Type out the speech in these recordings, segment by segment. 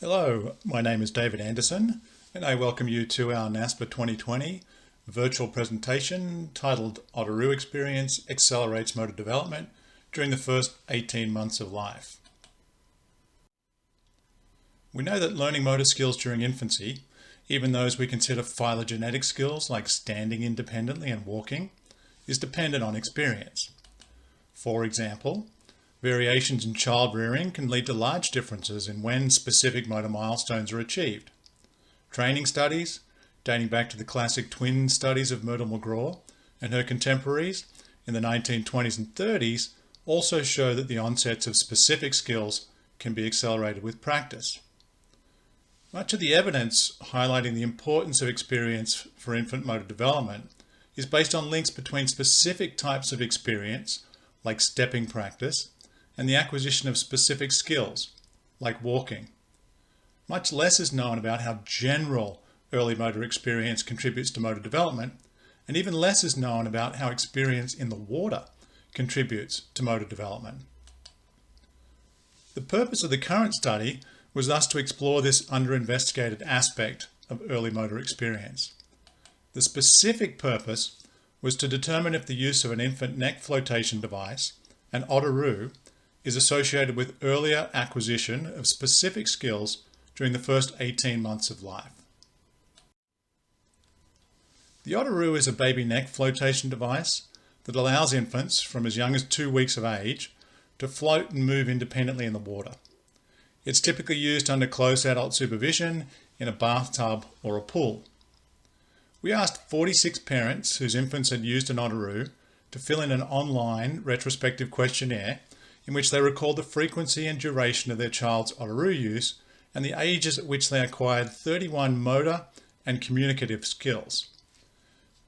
Hello, my name is David Anderson and I welcome you to our NASPSPA 2020 virtual presentation titled Otoroo Experience Accelerates Motor Development During the First 18 Months of Life. We know that learning motor skills during infancy, even those we consider phylogenetic skills like standing independently and walking, is dependent on experience. For example, variations in child rearing can lead to large differences in when specific motor milestones are achieved. Training studies, dating back to the classic twin studies of Myrtle McGraw and her contemporaries in the 1920s and 30s, also show that the onsets of specific skills can be accelerated with practice. Much of the evidence highlighting the importance of experience for infant motor development is based on links between specific types of experience, like stepping practice, and the acquisition of specific skills, like walking. Much less is known about how general early motor experience contributes to motor development, and even less is known about how experience in the water contributes to motor development. The purpose of the current study was thus to explore this underinvestigated aspect of early motor experience. The specific purpose was to determine if the use of an infant neck flotation device, an Otoroo, is associated with earlier acquisition of specific skills during the first 18 months of life. The Otoroo is a baby neck flotation device that allows infants from as young as 2 weeks of age to float and move independently in the water. It's typically used under close adult supervision in a bathtub or a pool. We asked 46 parents whose infants had used an Otoroo to fill in an online retrospective questionnaire in which they recalled the frequency and duration of their child's Otoroo use and the ages at which they acquired 31 motor and communicative skills.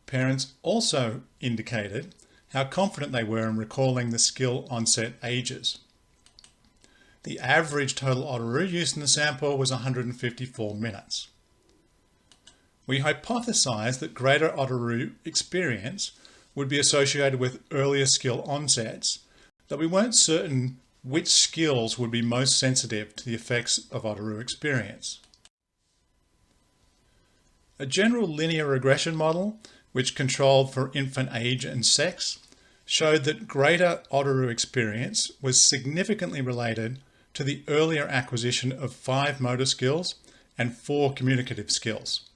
Parents also indicated how confident they were in recalling the skill onset ages. The average total Otoroo use in the sample was 154 minutes. We hypothesized that greater Otoroo experience would be associated with earlier skill onsets, though we weren't certain which skills would be most sensitive to the effects of Otoroo experience. A general linear regression model, which controlled for infant age and sex, showed that greater Otoroo experience was significantly related to the earlier acquisition of 5 motor skills and 4 communicative skills.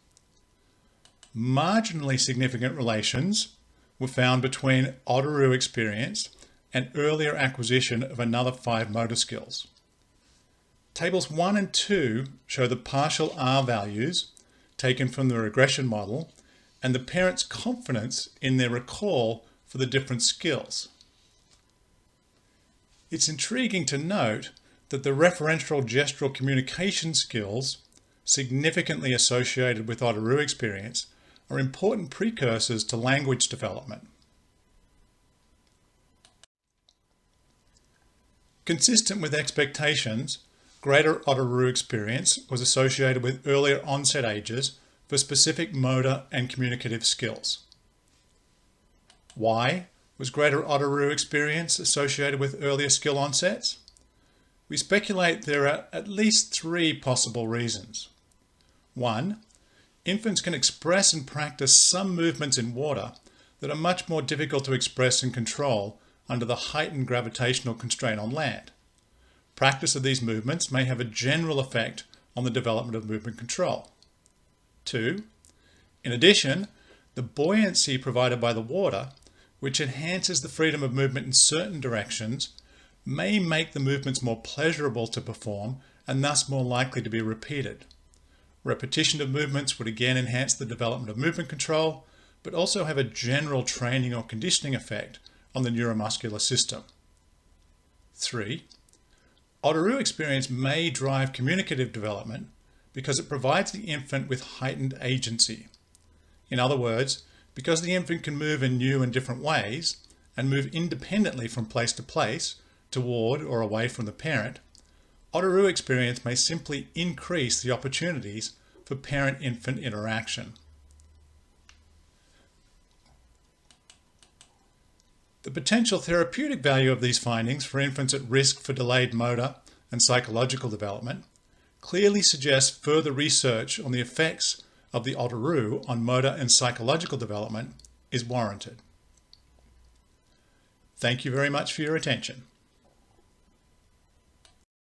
Marginally significant relations were found between Otoroo experience and earlier acquisition of another 5 motor skills. Tables 1 and 2 show the partial R values taken from the regression model and the parents' confidence in their recall for the different skills. It's intriguing to note that the referential gestural communication skills significantly associated with Otoroo experience are important precursors to language development. Consistent with expectations, greater Otoroo experience was associated with earlier onset ages for specific motor and communicative skills. Why was greater Otoroo experience associated with earlier skill onsets? We speculate there are at least 3 possible reasons. 1, infants can express and practice some movements in water that are much more difficult to express and control under the heightened gravitational constraint on land. Practice of these movements may have a general effect on the development of movement control. 2, in addition, the buoyancy provided by the water, which enhances the freedom of movement in certain directions, may make the movements more pleasurable to perform and thus more likely to be repeated. Repetition of movements would again enhance the development of movement control, but also have a general training or conditioning effect on the neuromuscular system. 3, Otoroo experience may drive communicative development because it provides the infant with heightened agency. In other words, because the infant can move in new and different ways and move independently from place to place, toward or away from the parent, Otoroo experience may simply increase the opportunities for parent-infant interaction. The potential therapeutic value of these findings for infants at risk for delayed motor and psychological development clearly suggests further research on the effects of the Otteroo on motor and psychological development is warranted. Thank you very much for your attention.